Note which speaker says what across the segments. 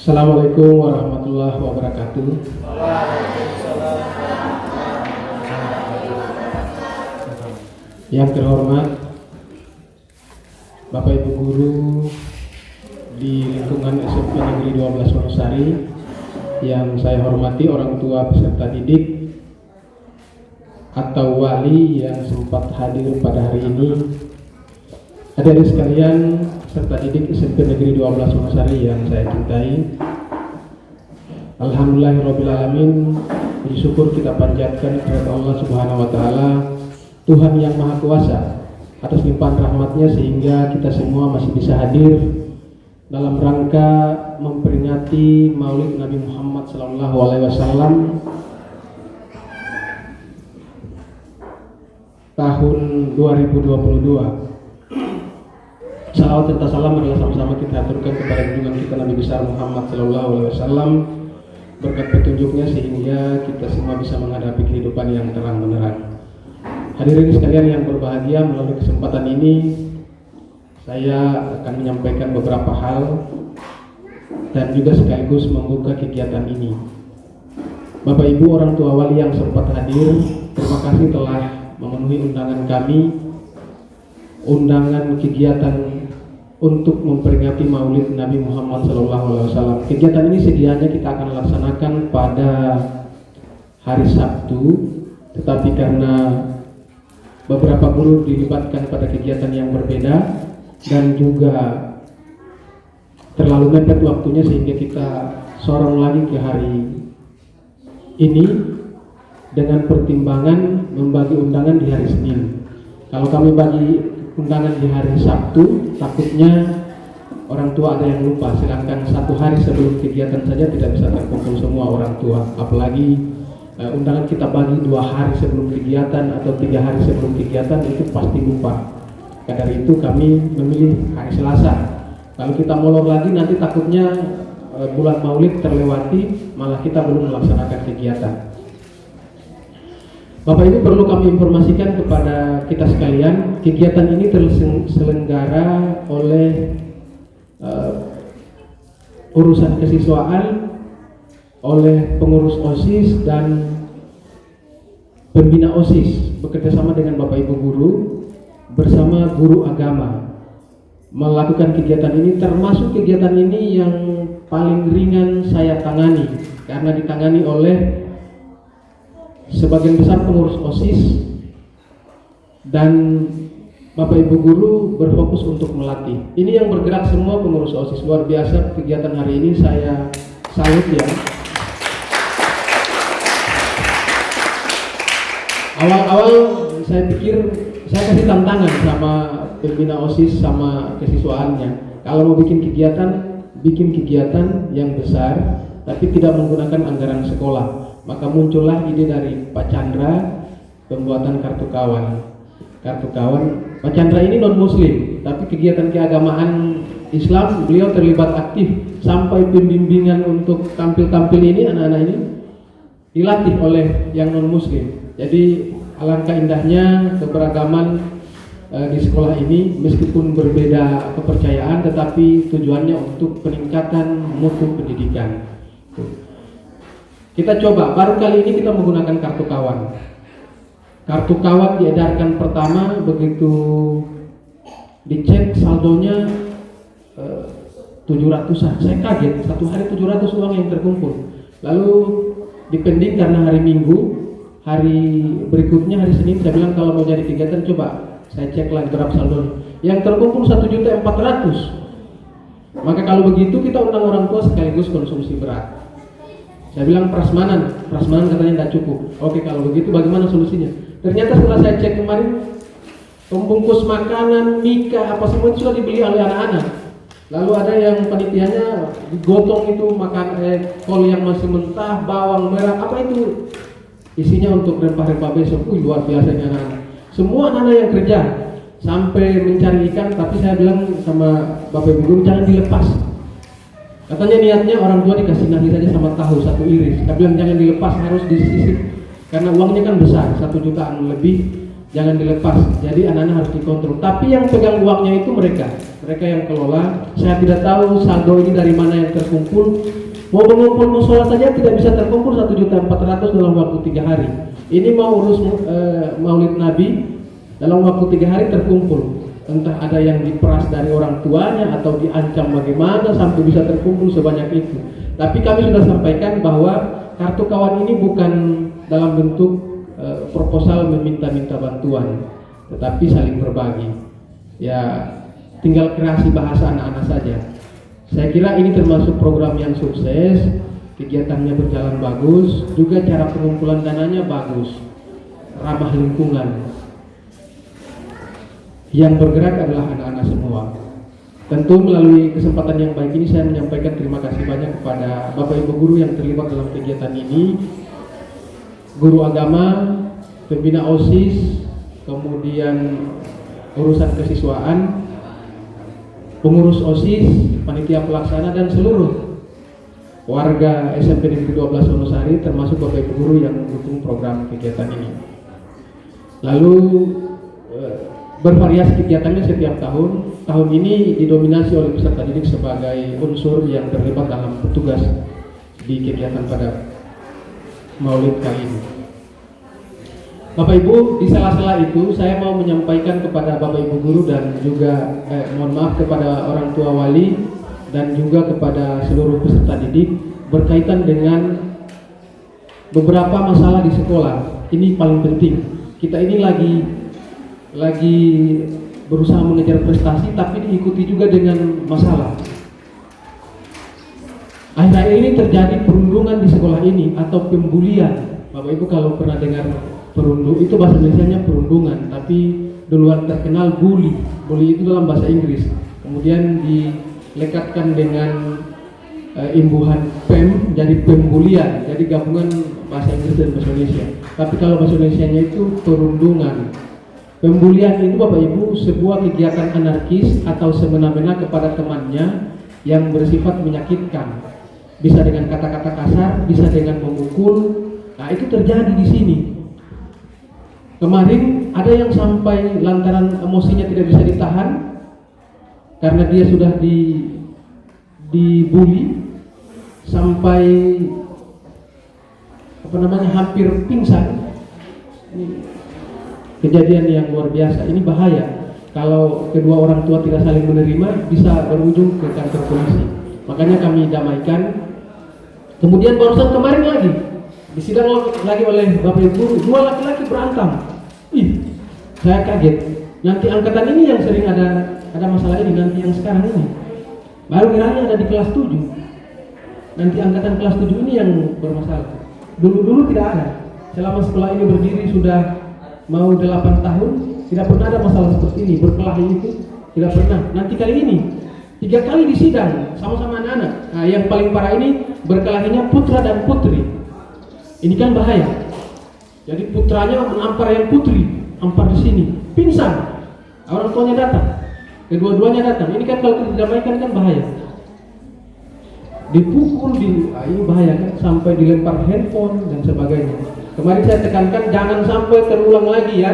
Speaker 1: Assalamualaikum warahmatullahi wabarakatuh. Yang terhormat Bapak Ibu Guru di lingkungan SMP Negeri 12 Wonosari, yang saya hormati orang tua peserta didik atau wali yang sempat hadir pada hari ini, adik-adik sekalian peserta didik SMP Negeri 12 Wonosari yang saya cintai. Alhamdulillahirrabbilalamin, puji syukur kita panjatkan kepada Allah Subhanahu wa Ta'ala, Tuhan yang Maha Kuasa, atas limpahan rahmatnya sehingga kita semua masih bisa hadir dalam rangka memperingati Maulid Nabi Muhammad SAW tahun 2022. Salawat serta salam adalah sama-sama kita aturkan kepada junjungan kita Nabi besar Muhammad SAW, berkat petunjuknya sehingga kita semua bisa menghadapi kehidupan yang terang benderang. Hadirin sekalian yang berbahagia, melalui kesempatan ini saya akan menyampaikan beberapa hal dan juga sekaligus membuka kegiatan ini. Bapak Ibu orang tua wali yang sempat hadir, terima kasih telah memenuhi undangan kami, undangan kegiatan untuk memperingati Maulid Nabi Muhammad SAW. Kegiatan ini sedianya kita akan laksanakan pada hari Sabtu, tetapi karena beberapa guru dilibatkan pada kegiatan yang berbeda dan juga terlalu mepet waktunya sehingga kita sorong lagi ke hari ini dengan pertimbangan membagi undangan di hari Senin. Kalau kami bagi undangan di hari Sabtu, takutnya orang tua ada yang lupa, sedangkan satu hari sebelum kegiatan saja tidak bisa terkumpul semua orang tua, apalagi undangan kita bagi 2 hari sebelum kegiatan atau 3 hari sebelum kegiatan, itu pasti lupa. Karena dari itu kami memilih hari Selasa. Kalau kita molor lagi nanti takutnya bulan Maulid terlewati, malah kita belum melaksanakan kegiatan. Bapak Ibu, perlu kami informasikan kepada kita sekalian, kegiatan ini terselenggara oleh urusan kesiswaan, oleh pengurus OSIS dan pembina OSIS bekerjasama dengan Bapak Ibu guru bersama guru agama melakukan kegiatan ini. Termasuk kegiatan ini yang paling ringan saya tangani karena ditangani oleh sebagian besar pengurus OSIS dan Bapak Ibu guru berfokus untuk melatih. Ini yang bergerak semua pengurus OSIS. Luar biasa kegiatan hari ini, saya salut ya. Awal-awal saya pikir saya kasih tantangan sama pembina OSIS sama kesiswaannya. Kalau mau bikin kegiatan yang besar tapi tidak menggunakan anggaran sekolah. Maka muncullah ide dari Pak Chandra, pembuatan kartu kawan. Pak Chandra ini non muslim, tapi kegiatan keagamaan Islam beliau terlibat aktif, sampai pembimbingan untuk tampil-tampil ini, anak-anak ini dilatih oleh yang non muslim. Jadi alangkah indahnya keberagaman di sekolah ini, meskipun berbeda kepercayaan tetapi tujuannya untuk peningkatan mutu pendidikan. Kita coba, baru kali ini kita menggunakan kartu kawan. Kartu kawan diedarkan pertama, begitu dicek saldonya 700-an. Saya kaget, satu hari 700 uang yang terkumpul. Lalu dipending karena hari Minggu, hari berikutnya hari Senin saya bilang kalau mau jadi kegiatan coba saya cek lagi berapa saldonya. Yang terkumpul 1.400.000. Maka kalau begitu kita undang orang tua sekaligus konsumsi berat. Saya bilang prasmanan katanya tidak cukup. Oke, kalau begitu bagaimana solusinya? Ternyata setelah saya cek kemarin, pembungkus makanan, mika, apa semua itu sudah dibeli oleh anak-anak. Lalu ada yang panitianya digotong itu makan kol yang masih mentah, bawang merah, apa itu? Isinya untuk rempah-rempah besok. Luar biasa ini anak-anak. Semua anak-anak yang kerja sampai mencari ikan, tapi saya bilang sama Bapak Ibu guru jangan dilepas. Katanya niatnya orang tua dikasih nasi saja sama tahu 1 iris. Saya bilang jangan dilepas, harus disisip. Karena uangnya kan besar, 1 jutaan lebih, jangan dilepas. Jadi anak-anak harus dikontrol. Tapi yang pegang uangnya itu mereka mereka yang kelola. Saya tidak tahu saldo ini dari mana yang terkumpul. Mau mengumpul musola saja tidak bisa terkumpul 1.400.000 dalam waktu 3 hari. Ini mau urus Maulid Nabi dalam waktu 3 hari terkumpul. Entah ada yang diperas dari orang tuanya atau diancam bagaimana sampai bisa terkumpul sebanyak itu. Tapi kami sudah sampaikan bahwa kartu kawan ini bukan dalam bentuk proposal meminta-minta bantuan, tetapi saling berbagi. Ya, tinggal kreasi bahasa anak-anak saja. Saya kira ini termasuk program yang sukses, kegiatannya berjalan bagus, juga cara pengumpulan dananya bagus, ramah lingkungan. Yang bergerak adalah anak-anak semua. Tentu melalui kesempatan yang baik ini saya menyampaikan terima kasih banyak kepada Bapak Ibu guru yang terlibat dalam kegiatan ini, guru agama, pembina OSIS, kemudian urusan kesiswaan, pengurus OSIS, panitia pelaksana, dan seluruh warga SMP Negeri 12 Wonosari, termasuk Bapak Ibu guru yang mendukung program kegiatan ini. Lalu bervariasi kegiatannya setiap tahun. Tahun ini didominasi oleh peserta didik sebagai unsur yang terlibat dalam petugas di kegiatan pada Maulid kali ini. Bapak Ibu, di sela-sela itu saya mau menyampaikan kepada Bapak Ibu guru dan juga mohon maaf kepada orang tua wali dan juga kepada seluruh peserta didik berkaitan dengan beberapa masalah di sekolah. Ini paling penting. Kita ini lagi berusaha mengejar prestasi, tapi diikuti juga dengan masalah. Akhir-akhir ini terjadi perundungan di sekolah ini atau pembulian. Bapak Ibu kalau pernah dengar perundung, itu bahasa Indonesianya perundungan, tapi duluan terkenal bully. Bully itu dalam bahasa Inggris. Kemudian dilekatkan dengan imbuhan PEM jadi pembulian, jadi gabungan bahasa Inggris dan bahasa Indonesia. Tapi kalau bahasa Indonesianya itu perundungan. Pembulian itu Bapak Ibu sebuah kegiatan anarkis atau semena-mena kepada temannya yang bersifat menyakitkan. Bisa dengan kata-kata kasar, bisa dengan memukul. Nah, itu terjadi di sini. Kemarin ada yang sampai lantaran emosinya tidak bisa ditahan karena dia sudah dibully sampai hampir pingsan. Kejadian yang luar biasa, ini bahaya. Kalau kedua orang tua tidak saling menerima, bisa berujung ke kantor polisi. Makanya kami damaikan. Kemudian barusan kemarin lagi, disidang lagi oleh Bapak Ibu, 2 laki-laki berantem. Saya kaget. Nanti angkatan ini yang sering ada masalah ini, nanti yang sekarang ini. Baru kiranya ada di kelas 7. Nanti angkatan kelas 7 ini yang bermasalah. Dulu tidak ada. Selama sekolah ini berdiri sudah mau 8 tahun, tidak pernah ada masalah seperti ini. Berkelahi itu tidak pernah. Nanti kali ini 3 kali disidang sama-sama anak-anak. Nah, yang paling parah ini berkelahinya putra dan putri. Ini kan bahaya. Jadi putranya menampar yang putri, ampar di sini, pingsan. Orang tuanya datang, kedua-duanya datang. Ini kan kalau didamaikan kan bahaya. Dipukul, ini bahaya kan, sampai dilempar handphone dan sebagainya. Kemarin saya tekankan jangan sampai terulang lagi ya.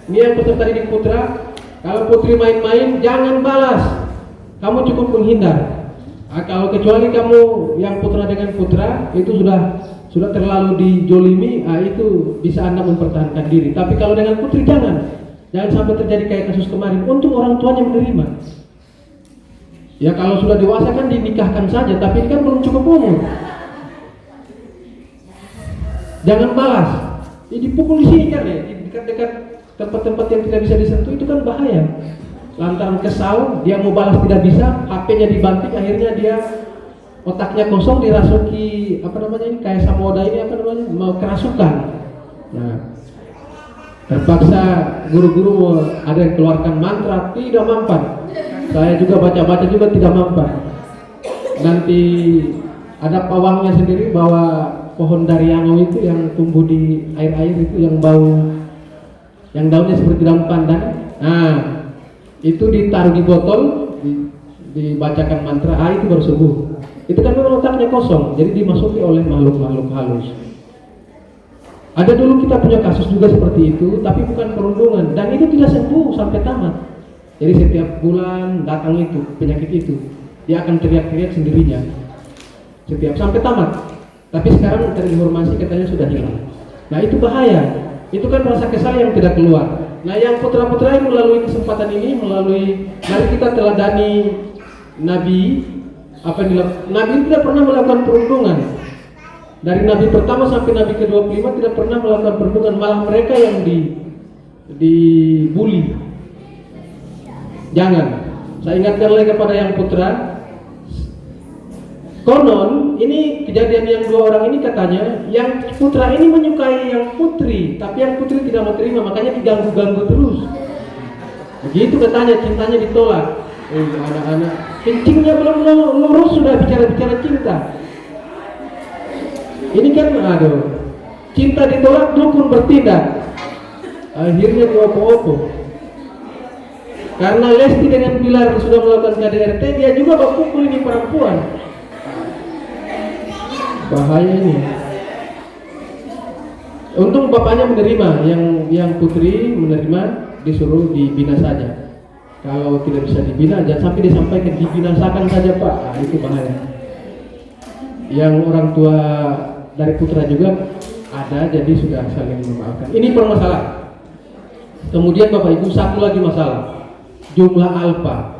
Speaker 1: Ini yang peserta didik putra, kalau putri main-main jangan balas. Kamu cukup menghindar. Nah, kalau kecuali kamu yang putra dengan putra itu sudah terlalu dijolimi, itu bisa Anda mempertahankan diri. Tapi kalau dengan putri jangan sampai terjadi kayak kasus kemarin. Untung orang tuanya menerima. Ya kalau sudah dewasa kan dinikahkan saja, tapi ini kan belum cukup umur. Jangan balas. Dipukul di sini kan ya, di dekat-dekat tempat-tempat yang tidak bisa disentuh, itu kan bahaya. Lantaran kesal, dia mau balas tidak bisa, HP-nya dibanting, akhirnya dia otaknya kosong, dirasuki ini kayak samoda ini mau kerasukan. Nah, terpaksa guru-guru ada yang keluarkan mantra, tidak mempan. Saya juga baca-baca juga tidak mempan. Nanti ada pawangnya sendiri bahwa pohon dariango itu yang tumbuh di air-air itu yang daunnya seperti daun pandan. Nah, itu ditaruh di botol, dibacakan mantra, itu baru sembuh. Itu kan memang otaknya kosong, jadi dimasuki oleh makhluk-makhluk halus. Ada dulu kita punya kasus juga seperti itu, tapi bukan perundungan, dan itu tidak sembuh sampai tamat. Jadi setiap bulan datang itu penyakit itu, dia akan teriak-teriak sendirinya setiap sampai tamat. Tapi sekarang terinformasi katanya sudah hilang. Nah itu bahaya. Itu kan rasa kesal yang tidak keluar. Nah yang putra-putra yang melalui kesempatan ini, mari kita teladani Nabi. Nabi tidak pernah melakukan perundungan. Dari Nabi pertama sampai Nabi ke-25 tidak pernah melakukan perundungan, malah mereka yang dibully. Jangan. Saya ingatkan lagi kepada yang putra. Konon ini kejadian yang dua orang ini katanya yang putra ini menyukai yang putri, tapi yang putri tidak mau terima, makanya diganggu-ganggu terus. Begitu katanya, cintanya ditolak. Anak-anak kencingnya belum lurus sudah bicara-bicara cinta. Ini kan cinta ditolak, dukun bertindak. Akhirnya diopo-opo. Karena Lesti dengan Bilar sudah melakukan KDRT, dia juga pukul ini perempuan. Bahaya ini. Untung bapaknya menerima, yang putri menerima, disuruh dibina saja. Kalau tidak bisa dibina, jangan sampai disampaikan dibinasakan saja Pak. Nah, itu bahaya. Yang orang tua dari putra juga ada, jadi sudah saling memaafkan. Ini permasalahan. Kemudian Bapak Ibu, satu lagi masalah, jumlah alfa.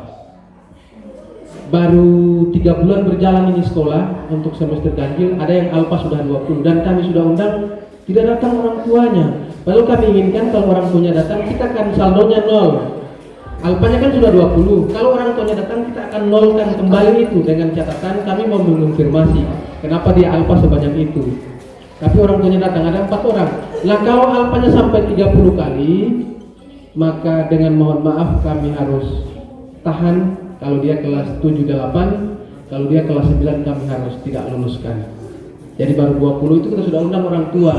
Speaker 1: Baru 3 bulan berjalan ini sekolah untuk semester ganjil, ada yang alfa sudah 20 dan kami sudah undang, tidak datang orang tuanya. Lalu kami inginkan kalau orang tuanya datang, kita akan saldonya 0. Alfanya kan sudah 20, kalau orang tuanya datang kita akan nolkan kembali itu dengan catatan kami mau mengonfirmasi kenapa dia alfa sebanyak itu. Tapi orang tuanya datang, ada 4 orang. Nah kalau alfanya sampai 30 kali, maka dengan mohon maaf kami harus tahan. Kalau dia kelas 7-8, kalau dia kelas 9 kami harus tidak luluskan. Jadi baru 20 itu kita sudah undang orang tua,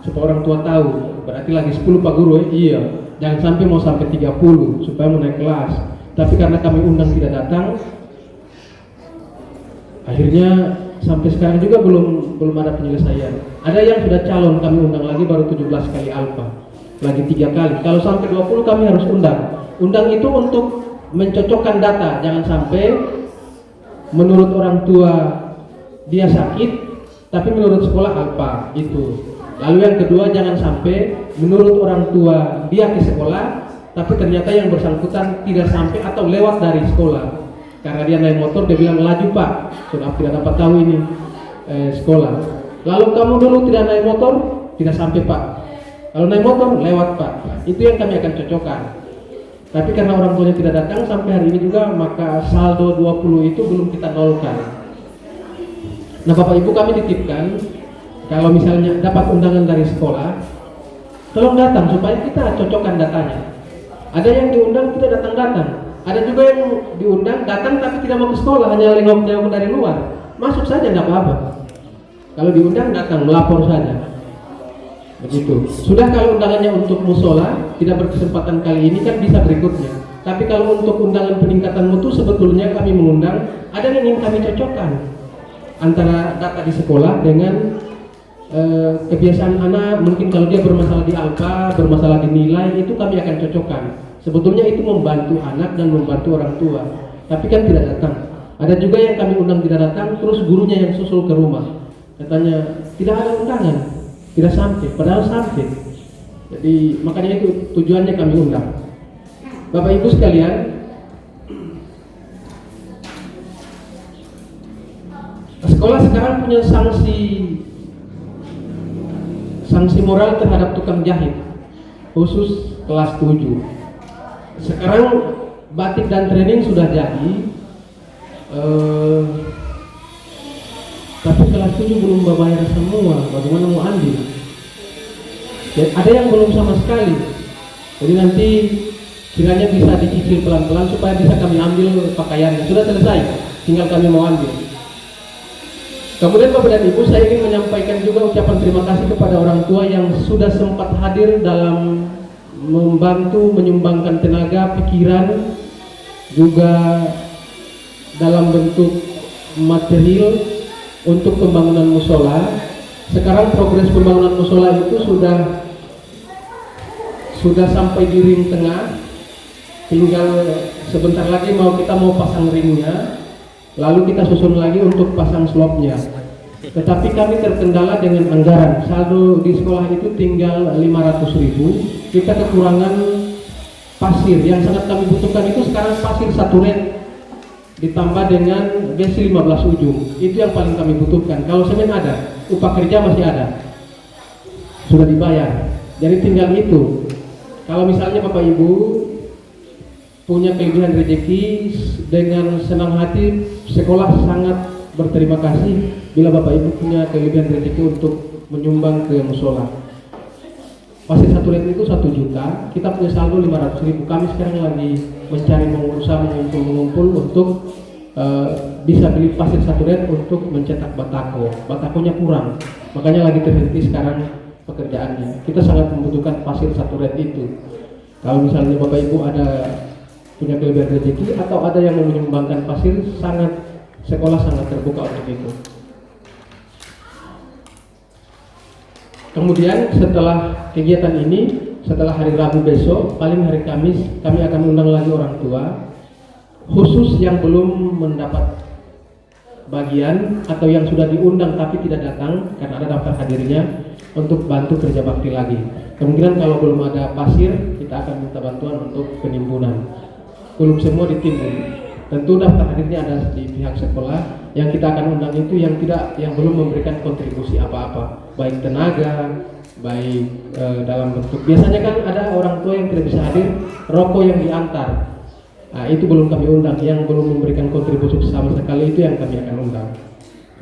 Speaker 1: supaya orang tua tahu. Berarti lagi 10 Pak Guru, iya. Jangan sampai mau sampai 30 supaya mau naik kelas. Tapi karena kami undang tidak datang, akhirnya sampai sekarang juga belum ada penyelesaian. Ada yang sudah calon kami undang lagi baru 17 kali alfa, lagi 3 kali. Kalau sampai 20 kami harus undang. Undang itu untuk mencocokkan data, jangan sampai menurut orang tua dia sakit, tapi menurut sekolah alfa itu. Lalu yang kedua, jangan sampai menurut orang tua dia ke sekolah, tapi ternyata yang bersangkutan tidak sampai atau lewat dari sekolah. Karena dia naik motor, dia bilang laju Pak, sudah tidak dapat tahu ini sekolah. Lalu kamu dulu tidak naik motor, tidak sampai Pak. Kalau naik motor, lewat Pak. Itu yang kami akan cocokkan. Tapi karena orang tuanya tidak datang sampai hari ini juga, maka saldo 20 itu belum kita nolkan. Nah Bapak Ibu, kami titipkan, kalau misalnya dapat undangan dari sekolah, tolong datang supaya kita cocokkan datanya. Ada yang diundang tidak datang-datang, ada juga yang diundang datang tapi tidak mau ke sekolah, hanya nengok-nengok dari luar. Masuk saja tidak apa-apa. Kalau diundang datang, melapor saja. Begitu. Sudah kalau undangannya untuk musola, tidak berkesempatan kali ini kan bisa berikutnya. Tapi kalau untuk undangan peningkatan mutu, sebetulnya kami mengundang, ada yang ingin kami cocokkan antara data di sekolah dengan kebiasaan anak. Mungkin kalau dia bermasalah di alfa, bermasalah di nilai, itu kami akan cocokkan. Sebetulnya itu membantu anak dan membantu orang tua. Tapi kan tidak datang. Ada juga yang kami undang tidak datang, terus gurunya yang susul ke rumah. Katanya tidak ada undangan, tidak sampai, padahal sampai. Jadi makanya itu tujuannya kami undang. Bapak Ibu sekalian, sekolah sekarang punya sanksi moral terhadap tukang jahit, khusus kelas 7. Sekarang batik dan training sudah jadi, tapi kelas 7 belum bayar semua. Bagaimana mau ambil? Dan ada yang belum sama sekali. Jadi nanti kiranya bisa dicicil pelan-pelan supaya bisa kami ambil pakaiannya. Sudah selesai, tinggal kami mau ambil. Kemudian Bapak dan Ibu, saya ingin menyampaikan juga ucapan terima kasih kepada orang tua yang sudah sempat hadir dalam membantu menyumbangkan tenaga, pikiran, juga dalam bentuk material untuk pembangunan musola. Sekarang progres pembangunan musola itu sudah sampai di ring tengah. tinggal sebentar lagi kita mau pasang ringnya, lalu kita susun lagi untuk pasang slopnya. Tetapi kami terkendala dengan anggaran. Saldo di sekolah itu tinggal 500.000. Kita kekurangan pasir. Yang sangat kami butuhkan itu sekarang pasir 1 red ditambah dengan besi 15 ujung. Itu yang paling kami butuhkan. Kalau semen ada, upah kerja masih ada, sudah dibayar. Jadi tinggal itu. Kalau misalnya Bapak Ibu punya kelebihan rezeki, dengan senang hati sekolah sangat berterima kasih bila Bapak Ibu punya kelebihan rezeki untuk menyumbang ke musola. Pasir 1 red itu 1 juta, kita punya saldo 500.000. Kami sekarang lagi mencari mengumpul untuk bisa beli pasir 1 red untuk mencetak batako. Batakonya kurang, makanya lagi terhenti sekarang pekerjaannya. Kita sangat membutuhkan pasir 1 red itu. Kalau misalnya Bapak Ibu ada punya kelebihan rezeki atau ada yang mau menyumbangkan pasir, sekolah sangat terbuka untuk itu. Kemudian setelah kegiatan ini, setelah hari Rabu besok, paling hari Kamis, kami akan undang lagi orang tua khusus yang belum mendapat bagian atau yang sudah diundang tapi tidak datang karena ada daftar hadirnya, untuk bantu kerja bakti lagi. Kemungkinan kalau belum ada pasir, kita akan minta bantuan untuk penimbunan. Belum semua ditimbun. Tentu daftar hadirnya ada di pihak sekolah. Yang kita akan undang itu yang belum memberikan kontribusi apa-apa, baik tenaga, baik dalam bentuk. Biasanya kan ada orang tua yang tidak bisa hadir, rokok yang diantar. Nah, itu belum kami undang. Yang belum memberikan kontribusi sama sekali itu yang kami akan undang.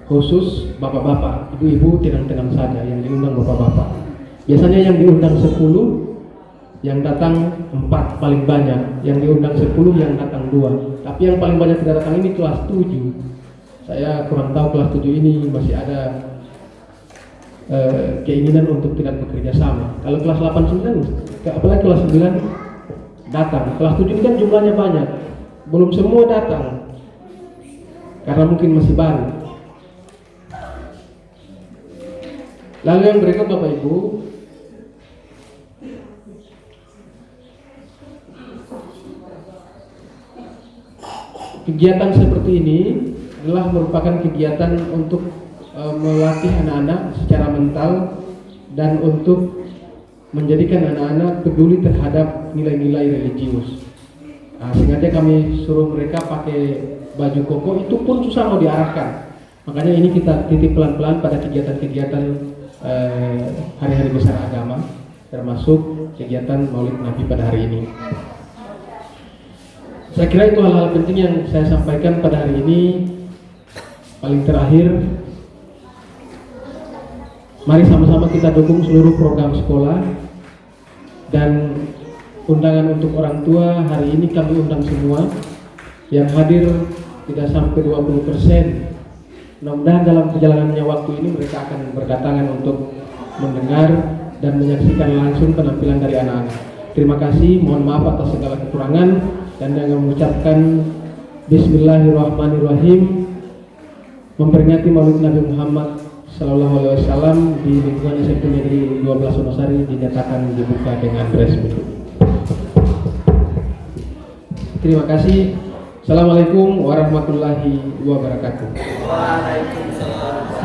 Speaker 1: Khusus bapak-bapak, ibu-ibu tenang-tenang saja, yang diundang bapak-bapak. Biasanya yang diundang 10, yang datang 4 paling banyak, yang diundang 10, yang datang 2. Tapi yang paling banyak tidak datang ini kelas 7. Saya kurang tahu kelas 7 ini masih ada keinginan untuk tidak bekerja sama. Kalau kelas 8, 9, apalagi kelas 9 datang. Kelas 7 ini kan jumlahnya banyak, belum semua datang karena mungkin masih baru. Lalu yang berikut Bapak Ibu, kegiatan seperti ini adalah merupakan kegiatan untuk melatih anak-anak secara mental dan untuk menjadikan anak-anak peduli terhadap nilai-nilai religius. Sengaja kami suruh mereka pakai baju koko, itu pun susah mau diarahkan. Makanya ini kita titip pelan-pelan pada kegiatan-kegiatan hari-hari besar agama, termasuk kegiatan Maulid Nabi pada hari ini. Saya kira itu hal-hal penting yang saya sampaikan pada hari ini. Paling terakhir, mari sama-sama kita dukung seluruh program sekolah. Dan undangan untuk orang tua hari ini kami undang semua. Yang hadir tidak sampai 20%. Mudah-mudahan dalam perjalanannya waktu ini mereka akan berdatangan untuk mendengar dan menyaksikan langsung penampilan dari anak-anak. Terima kasih, mohon maaf atas segala kekurangan, dan dengan mengucapkan Bismillahirrahmanirrahim, memperingati Maulid Nabi Muhammad Sallallahu Alaihi Wasallam di lingkungan SMP Negeri 12 Wonosari dinyatakan dibuka dengan resmi. Terima kasih. Assalamualaikum warahmatullahi wabarakatuh.
Speaker 2: Waalaikumsalam.